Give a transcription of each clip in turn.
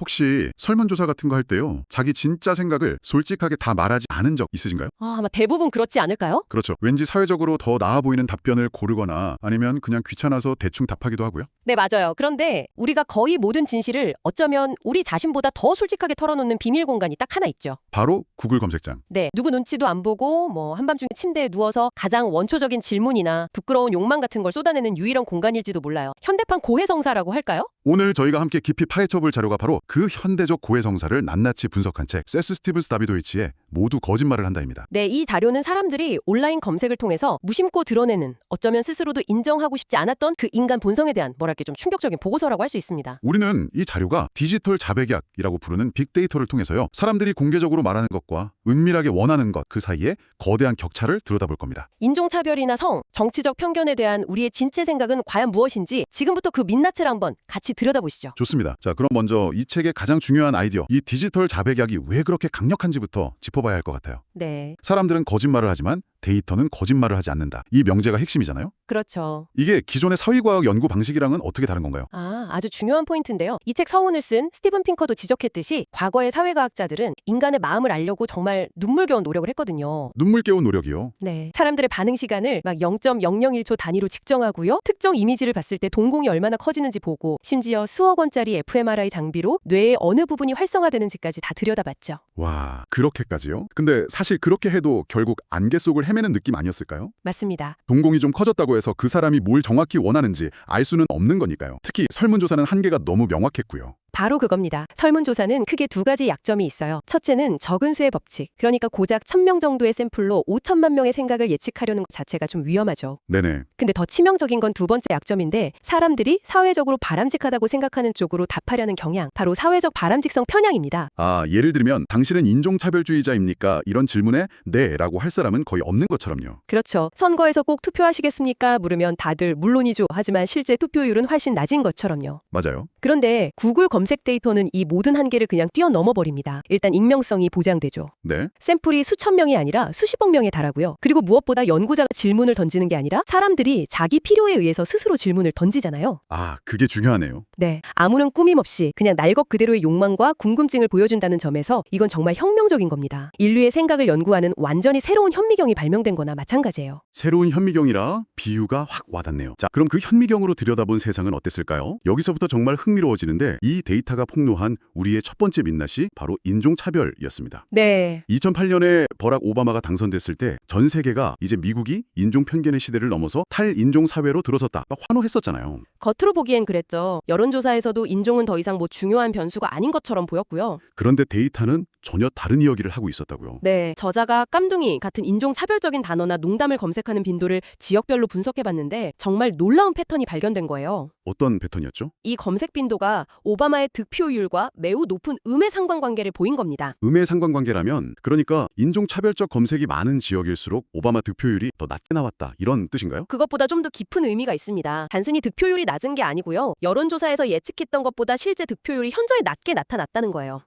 혹시 설문조사 같은 거 할 때요, 자기 진짜 생각을 솔직하게 다 말하지 않은 적 있으신가요? 아마 대부분 그렇지 않을까요? 그렇죠. 왠지 사회적으로 더 나아 보이는 답변을 고르거나 아니면 그냥 귀찮아서 대충 답하기도 하고요. 네, 맞아요. 그런데 우리가 거의 모든 진실을 어쩌면 우리 자신보다 더 솔직하게 털어놓는 비밀 공간이 딱 하나 있죠. 바로 구글 검색장. 네, 누구 눈치도 안 보고 한밤중에 침대에 누워서 가장 원초적인 질문이나 부끄러운 욕망 같은 걸 쏟아내는 유일한 공간일지도 몰라요. 현대판 고해성사라고 할까요? 오늘 저희가 함께 깊이 파헤쳐볼 자료가 바로 그 현대적 고해성사를 낱낱이 분석한 책 세스 스티븐스 다비도이치의 모두 거짓말을 한다입니다. 네, 이 자료는 사람들이 온라인 검색을 통해서 무심코 드러내는, 어쩌면 스스로도 인정하고 싶지 않았던 그 인간 본성에 대한 뭐랄까 좀 충격적인 보고서라고 할 수 있습니다. 우리는 이 자료가 디지털 자백약이라고 부르는 빅데이터를 통해서요, 사람들이 공개적으로 말하는 것과 은밀하게 원하는 것 그 사이에 거대한 격차를 들여다볼 겁니다. 인종차별이나 성, 정치적 편견에 대한 우리의 진짜 생각은 과연 무엇인지 지금부터 그 민낯을 한번 같이 들여다보시죠. 좋습니다. 자, 그럼 먼저 이 책의 가장 중요한 아이디어, 이 디지털 자백약이 왜 그렇게 강력한지부터 짚어봐야 할 것 같아요. 네, 사람들은 거짓말을 하지만 데이터는 거짓말을 하지 않는다. 이 명제가 핵심이잖아요. 그렇죠. 이게 기존의 사회과학 연구 방식이랑은 어떻게 다른 건가요? 아주 중요한 포인트인데요. 이 책 서문을 쓴 스티븐 핑커도 지적했듯이 과거의 사회과학자들은 인간의 마음을 알려고 정말 눈물겨운 노력을 했거든요. 눈물겨운 노력이요. 네, 사람들의 반응 시간을 막 0.001초 단위로 측정하고요. 특정 이미지를 봤을 때 동공이 얼마나 커지는지 보고 심지어 수억 원짜리 fMRI 장비로 뇌의 어느 부분이 활성화되는지까지 다 들여다봤죠. 와, 그렇게까지요? 근데 사실 그렇게 해도 결국 안개 속을 헤매는 느낌 아니었을까요? 맞습니다. 동공이 좀 커졌다고 해서 그 사람이 뭘 정확히 원하는지 알 수는 없는 거니까요. 특히 설문조사는 한계가 너무 명확했고요. 바로 그겁니다. 설문조사는 크게 두 가지 약점이 있어요. 첫째는 적은 수의 법칙. 그러니까 고작 1000명 정도의 샘플로 5천만 명의 생각을 예측하려는 것 자체가 좀 위험하죠. 네네. 근데 더 치명적인 건 두 번째 약점인데 사람들이 사회적으로 바람직하다고 생각하는 쪽으로 답하려는 경향. 바로 사회적 바람직성 편향입니다. 아, 예를 들면 당신은 인종차별주의자입니까? 이런 질문에 네 라고 할 사람은 거의 없는 것처럼요. 그렇죠. 선거에서 꼭 투표하시겠습니까? 물으면 다들 물론이죠. 하지만 실제 투표율은 훨씬 낮은 것처럼요. 맞아요. 그런데 구글 검색 데이터는 이 모든 한계를 그냥 뛰어넘어 버립니다. 일단 익명성이 보장되죠. 네. 샘플이 수천 명이 아니라 수십억 명에 달하고요. 그리고 무엇보다 연구자가 질문을 던지는 게 아니라 사람들이 자기 필요에 의해서 스스로 질문을 던지잖아요. 아, 그게 중요하네요. 네, 아무런 꾸밈 없이 그냥 날 것 그대로의 욕망과 궁금증을 보여준다는 점에서 이건 정말 혁명적인 겁니다. 인류의 생각을 연구하는 완전히 새로운 현미경이 발명된 거나 마찬가지예요. 새로운 현미경이라 비유가 확 와닿네요. 자, 그럼 그 현미경으로 들여다본 세상은 어땠을까요? 여기서부터 정말 흥미로워지는데 이 데이터가 폭로한 우리의 첫 번째 민낯이 바로 인종차별이었습니다. 네. 2008년에 버락 오바마가 당선됐을 때 전 세계가 이제 미국이 인종 편견의 시대를 넘어서 탈인종 사회로 들어섰다 막 환호했었잖아요. 겉으로 보기엔 그랬죠. 여론조사에서도 인종은 더 이상 중요한 변수가 아닌 것처럼 보였고요. 그런데 데이터는 전혀 다른 이야기를 하고 있었다고요. 네, 저자가 깜둥이 같은 인종차별적인 단어나 농담을 검색하는 빈도를 지역별로 분석해봤는데 정말 놀라운 패턴이 발견된 거예요. 어떤 패턴이었죠? 이 검색 빈도가 오바마의 득표율과 매우 높은 음의 상관관계를 보인 겁니다. 음의 상관관계라면 그러니까 인종차별적 검색이 많은 지역일수록 오바마 득표율이 더 낮게 나왔다 이런 뜻인가요? 그것보다 좀 더 깊은 의미가 있습니다. 단순히 득표율이 낮은 게 아니고요. 여론조사에서 예측했던 것보다 실제 득표율이 현저히 낮게 나타났다는 거예요.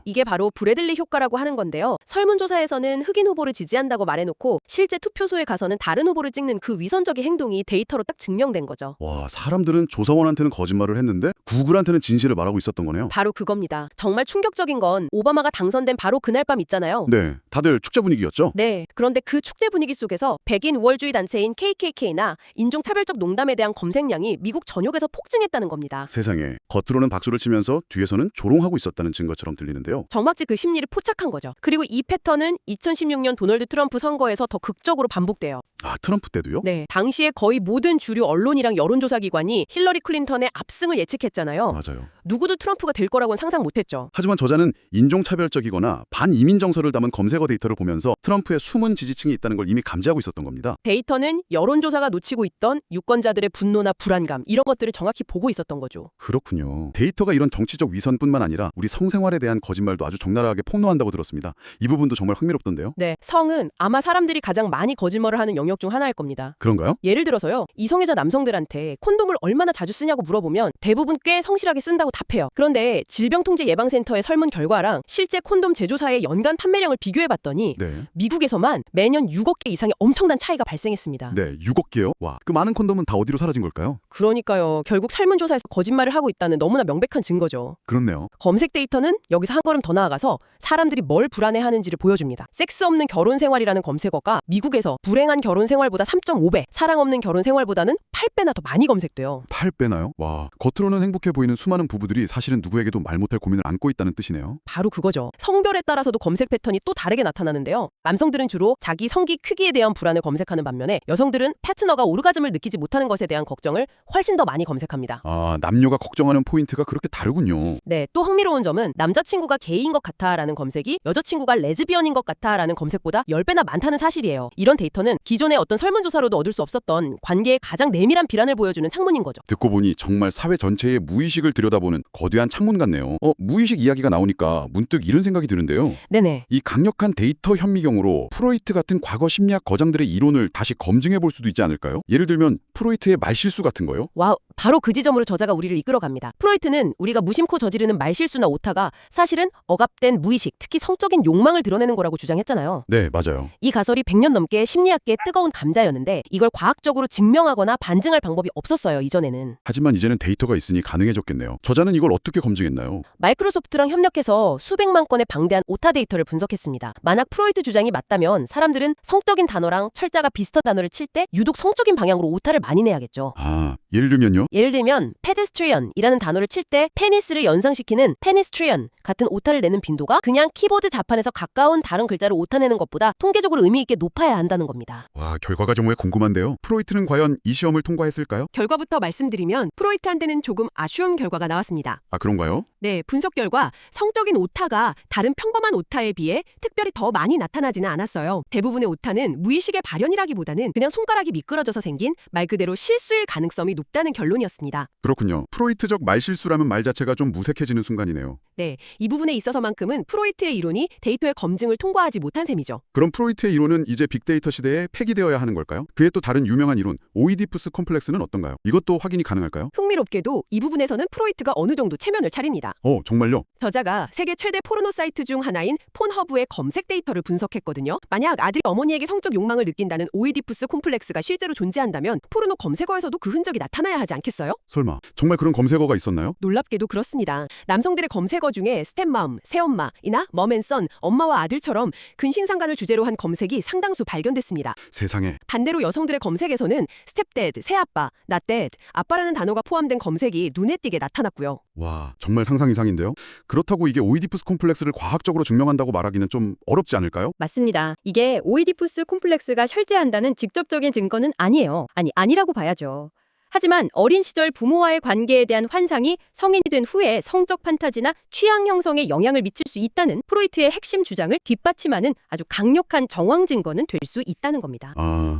이게 바로 브래들리 효과라고 하는 건데요. 설문조사에서는 흑인 후보를 지지한다고 말해놓고 실제 투표소에 가서는 다른 후보를 찍는 그 위선적인 행동이 데이터로 딱 증명된 거죠. 와, 사람들은 조사원한테는 거짓말을 했는데 구글한테는 진실을 말하고 있었던 거네요. 바로 그겁니다. 정말 충격적인 건 오바마가 당선된 바로 그날 밤 있잖아요. 네, 다들 축제 분위기였죠? 네, 그런데 그 축제 분위기 속에서 백인 우월주의 단체인 KKK나 인종차별적 농담에 대한 검색량이 미국 전역에서 폭증했다는 겁니다. 세상에, 겉으로는 박수를 치면서 뒤에서는 조롱하고 있었다는 증거처럼 들리는데요. 정막지 그 심리를 포착한 거죠. 그리고 이 패턴은 2016년 도널드 트럼프 선거에서 더 극적으로 반복돼요. 아, 트럼프 때도요? 네, 당시에 거의 모든 주류 언론이랑 여론조사 기관이 힐러리 클린턴의 압승을 예측했잖아요. 맞아요. 누구도 트럼프가 될 거라고는 상상 못했죠. 하지만 저자는 인종차별적이거나 반이민 정서를 담은 검색어 데이터를 보면서 트럼프의 숨은 지지층이 있다는 걸 이미 감지하고 있었던 겁니다. 데이터는 여론조사가 놓치고 있던 유권자들의 분노나 불안감 이런 것들을 정확히 보고 있었던 거죠. 그렇군요. 데이터가 이런 정치적 위선뿐만 아니라 우리 성생활에 대한 거짓말도 아주 적나라하게 폭로한다고 들었습니다. 이 부분도 정말 흥미롭던데요. 네, 성은 아마 사람들이 가장 많이 거짓말을 하는 영역 중 하나일 겁니다. 그런가요? 예를 들어서요. 이성애자 남성들한테 콘돔을 얼마나 자주 쓰냐고 물어보면 대부분 꽤 성실하게 쓴다고 답해요. 그런데 질병통제예방센터의 설문 결과랑 실제 콘돔 제조사의 연간 판매량을 비교해봤더니 네. 미국에서만 매년 6억 개 이상의 엄청난 차이가 발생했습니다. 네, 6억 개요? 와, 그 많은 콘돔은 다 어디로 사라진 걸까요? 그러니까요. 결국 설문조사에서 거짓말을 하고 있다는 너무나 명백한 증거죠. 그렇네요. 검색 데이터는 여기서 한 걸음 더 나아가서 사람들이 뭘 불안해하는지를 보여줍니다. 섹스 없는 결혼 생활이라는 검색어가 미국에서 불행한 결혼 생활보다 3.5배, 사랑 없는 결혼 생활보다는 8배나 더 많이 검색돼요. 8배나요? 와, 겉으로는 행복해 보이는 수많은 부부들이 사실은 누구에게도 말 못할 고민을 안고 있다는 뜻이네요. 바로 그거죠. 성별에 따라서도 검색 패턴이 또 다르게 나타나는데요. 남성들은 주로 자기 성기 크기에 대한 불안을 검색하는 반면에 여성들은 파트너가 오르가즘을 느끼지 못하는 것에 대한 걱정을 훨씬 더 많이 검색합니다. 아, 남녀가 걱정하는 포인트가 그렇게 다르군요. 네, 또 흥미로운 점은 남자친구가 게이인 것 같아라는 검색이 여자친구가 레즈비언인 것 같아라는 검색보다 10배나 많다는 사실이에요. 이런 데이터는 기존의 어떤 설문조사로도 얻을 수 없었던 관계의 가장 내밀한 비란을 보여주는 창문인 거죠. 듣고 보니 정말 사회 전체의 무의식을 들여다보는 거대한 창문 같네요. 무의식 이야기가 나오니까 문득 이런 생각이 드는데요. 네네. 이 강력한 데이터 현미경으로 프로이트 같은 과거 심리학 거장들의 이론을 다시 검증해 볼 수도 있지 않을까요? 예를 들면 프로이트의 말실수 같은 거요? 와우, 바로 그 지점으로 저자가 우리를 이끌어갑니다. 프로이트는 우리가 무심코 저지르는 말실수나 오타가 사실은 억압된 무의식, 특히 성적인 욕망을 드러내는 거라고 주장했잖아요. 네, 맞아요. 이 가설이 100년 넘게 심리학계의 뜨거운 감자였는데 이걸 과학적으로 증명하거나 반증할 방법이 없었어요, 이전에는. 하지만 이제는 데이터가 있으니 가능해졌겠네요. 저자는 이걸 어떻게 검증했나요? 마이크로소프트랑 협력해서 수백만 건의 방대한 오타 데이터를 분석했습니다. 만약 프로이트 주장이 맞다면 사람들은 성적인 단어랑 철자가 비슷한 단어를 칠 때 유독 성적인 방향으로 오타를 많이 내야겠죠. 아, 예를 들면요? 예를 들면 pedestrian이라는 단어를 칠 때 페니스를 연상시키는 pedestrian 같은 오타를 내는 빈도가 그냥 키보드 자판에서 가까운 다른 글자를 오타내는 것보다 통계적으로 의미 있게 높아야 한다는 겁니다. 와, 결과가 정말 궁금한데요. 프로이트는 과연 이 시험을 통과했을까요? 결과부터 말씀드리면 프로이트한테는 조금 아쉬운 결과가 나왔습니다. 아, 그런가요? 네, 분석 결과 성적인 오타가 다른 평범한 오타에 비해 특별히 더 많이 나타나지는 않았어요. 대부분의 오타는 무의식의 발현이라기보다는 그냥 손가락이 미끄러져서 생긴 말 그대로 실수일 가능성이 높다는 결론이었습니다. 그렇군요. 프로이트적 말실수라는 말 자체가 좀 무색해지는 순간이네요. 네, 이 부분에 있어서만큼은 프로이트의 이론이 데이터의 검증을 통과하지 못한 셈이죠. 그럼 프로이트의 이론은 이제 빅데이터 시대에 폐기되어야 하는 걸까요? 그의 또 다른 유명한 이론, 오이디푸스 콤플렉스는 어떤가요? 이것도 확인이 가능할까요? 흥미롭게도 이 부분에서는 프로이트가 어느 정도 체면을 차립니다. 정말요? 저자가 세계 최대 포르노 사이트 중 하나인 폰허브의 검색 데이터를 분석했거든요. 만약 아들이 어머니에게 성적 욕망을 느낀다는 오이디푸스 콤플렉스가 실제로 존재한다면 포르노 검색어에서도 그 흔적이 나타나야 하지 않겠어요? 설마 정말 그런 검색어가 있었나요? 놀랍게도 그렇습니다. 남성들의 검색어 중에 스텝맘, 새엄마이나 머맨선, 엄마와 아들처럼 근신상간을 주제로 한 검색이 상당수 발견됐습니다. 세상에. 반대로 여성들의 검색에서는 스텝데드, 새아빠, 나데드, 아빠라는 단어가 포함된 검색이 눈에 띄게 나타났고요. 와, 정말 상상 이상인데요? 그렇다고 이게 오이디푸스 콤플렉스를 과학적으로 증명한다고 말하기는 좀 어렵지 않을까요? 맞습니다. 이게 오이디푸스 콤플렉스가 실제한다는 직접적인 증거는 아니에요. 아니라고 봐야죠. 하지만 어린 시절 부모와의 관계에 대한 환상이 성인이 된 후에 성적 판타지나 취향 형성에 영향을 미칠 수 있다는 프로이트의 핵심 주장을 뒷받침하는 아주 강력한 정황 증거는 될 수 있다는 겁니다.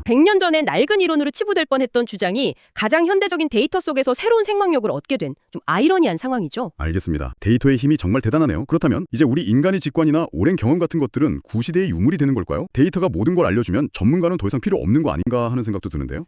100년 전에 낡은 이론으로 치부될 뻔했던 주장이 가장 현대적인 데이터 속에서 새로운 생명력을 얻게 된 좀 아이러니한 상황이죠. 알겠습니다. 데이터의 힘이 정말 대단하네요. 그렇다면 이제 우리 인간의 직관이나 오랜 경험 같은 것들은 구시대의 유물이 되는 걸까요? 데이터가 모든 걸 알려주면 전문가는 더 이상 필요 없는 거 아닌가 하는 생각도 드는데요.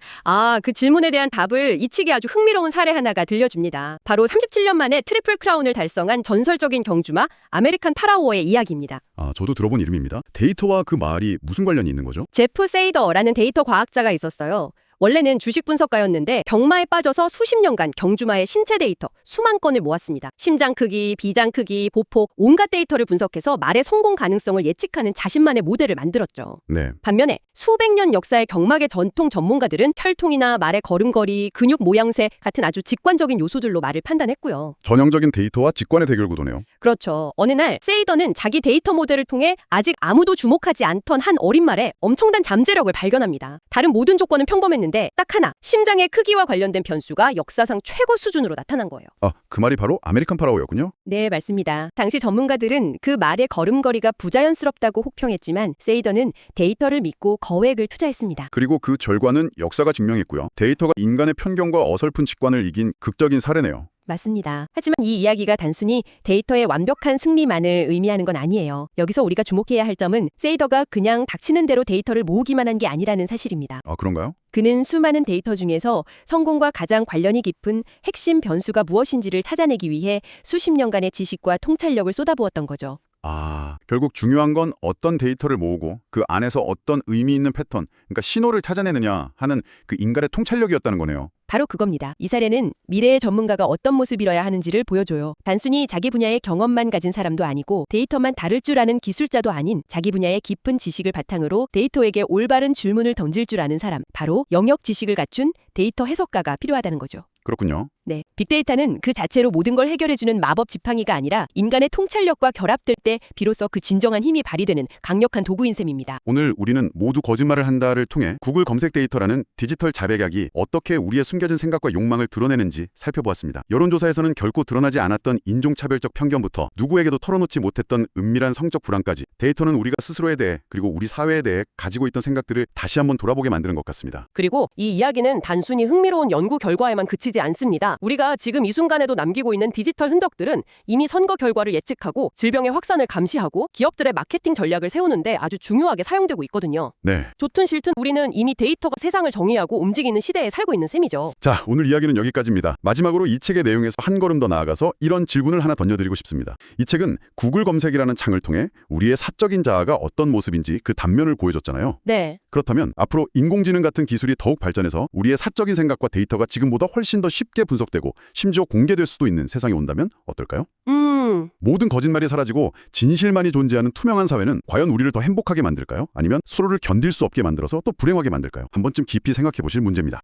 그 질문에 대한 답을 이 측이 아주 흥미로운 사례 하나가 들려줍니다. 바로 37년 만에 트리플 크라운을 달성한 전설적인 경주마 아메리칸 파라오어의 이야기입니다. 저도 들어본 이름입니다. 데이터와 그 말이 무슨 관련이 있는 거죠? 제프 세이더라는 데이터 과학자가 있었어요. 원래는 주식 분석가였는데 경마에 빠져서 수십 년간 경주마의 신체 데이터 수만 건을 모았습니다. 심장 크기, 비장 크기, 보폭, 온갖 데이터를 분석해서 말의 성공 가능성을 예측하는 자신만의 모델을 만들었죠. 네. 반면에 수백 년 역사의 경마계 전통 전문가들은 혈통이나 말의 걸음걸이, 근육 모양새 같은 아주 직관적인 요소들로 말을 판단했고요. 전형적인 데이터와 직관의 대결 구도네요. 그렇죠. 어느 날 세이더는 자기 데이터 모델을 통해 아직 아무도 주목하지 않던 한 어린 말에 엄청난 잠재력을 발견합니다. 다른 모든 조건은 평범했는데 딱 하나, 심장의 크기와 관련된 변수가 역사상 최고 수준으로 나타난 거예요. 그 말이 바로 아메리칸 파라오였군요. 네, 맞습니다. 당시 전문가들은 그 말의 걸음걸이가 부자연스럽다고 혹평했지만 세이더는 데이터를 믿고 거액을 투자했습니다. 그리고 그 결과는 역사가 증명했고요. 데이터가 인간의 편견과 어설픈 직관을 이긴 극적인 사례네요. 맞습니다. 하지만 이 이야기가 단순히 데이터의 완벽한 승리만을 의미하는 건 아니에요. 여기서 우리가 주목해야 할 점은 세이더가 그냥 닥치는 대로 데이터를 모으기만 한 게 아니라는 사실입니다. 아, 그런가요? 그는 수많은 데이터 중에서 성공과 가장 관련이 깊은 핵심 변수가 무엇인지를 찾아내기 위해 수십 년간의 지식과 통찰력을 쏟아부었던 거죠. 아, 결국 중요한 건 어떤 데이터를 모으고 그 안에서 어떤 의미 있는 패턴, 그러니까 신호를 찾아내느냐 하는 그 인간의 통찰력이었다는 거네요. 바로 그겁니다. 이 사례는 미래의 전문가가 어떤 모습이어야 하는지를 보여줘요. 단순히 자기 분야의 경험만 가진 사람도 아니고 데이터만 다룰 줄 아는 기술자도 아닌 자기 분야의 깊은 지식을 바탕으로 데이터에게 올바른 질문을 던질 줄 아는 사람, 바로 영역 지식을 갖춘 데이터 해석가가 필요하다는 거죠. 그렇군요. 네, 빅데이터는 그 자체로 모든 걸 해결해주는 마법 지팡이가 아니라 인간의 통찰력과 결합될 때 비로소 그 진정한 힘이 발휘되는 강력한 도구인 셈입니다. 오늘 우리는 모두 거짓말을 한다를 통해 구글 검색 데이터라는 디지털 자백약이 어떻게 우리의 숨겨진 생각과 욕망을 드러내는지 살펴보았습니다. 여론조사에서는 결코 드러나지 않았던 인종차별적 편견부터 누구에게도 털어놓지 못했던 은밀한 성적 불안까지 데이터는 우리가 스스로에 대해 그리고 우리 사회에 대해 가지고 있던 생각들을 다시 한번 돌아보게 만드는 것 같습니다. 그리고 이 이야기는 단순히 흥미로운 연구 결과에만 그치지 않습니다. 우리가 지금 이 순간에도 남기고 있는 디지털 흔적들은 이미 선거 결과를 예측하고 질병의 확산을 감시하고 기업들의 마케팅 전략을 세우는데 아주 중요하게 사용되고 있거든요. 네. 좋든 싫든 우리는 이미 데이터가 세상을 정의하고 움직이는 시대에 살고 있는 셈이죠. 자, 오늘 이야기는 여기까지입니다. 마지막으로 이 책의 내용에서 한 걸음 더 나아가서 이런 질문을 하나 던져드리고 싶습니다. 이 책은 구글 검색이라는 창을 통해 우리의 사적인 자아가 어떤 모습인지 그 단면을 보여줬잖아요. 네. 그렇다면 앞으로 인공지능 같은 기술이 더욱 발전해서 우리의 사적인 생각과 데이터가 지금보다 훨씬 더 쉽게 분석되고 심지어 공개될 수도 있는 세상이 온다면 어떨까요? 모든 거짓말이 사라지고 진실만이 존재하는 투명한 사회는 과연 우리를 더 행복하게 만들까요? 아니면 서로를 견딜 수 없게 만들어서 또 불행하게 만들까요? 한 번쯤 깊이 생각해 보실 문제입니다.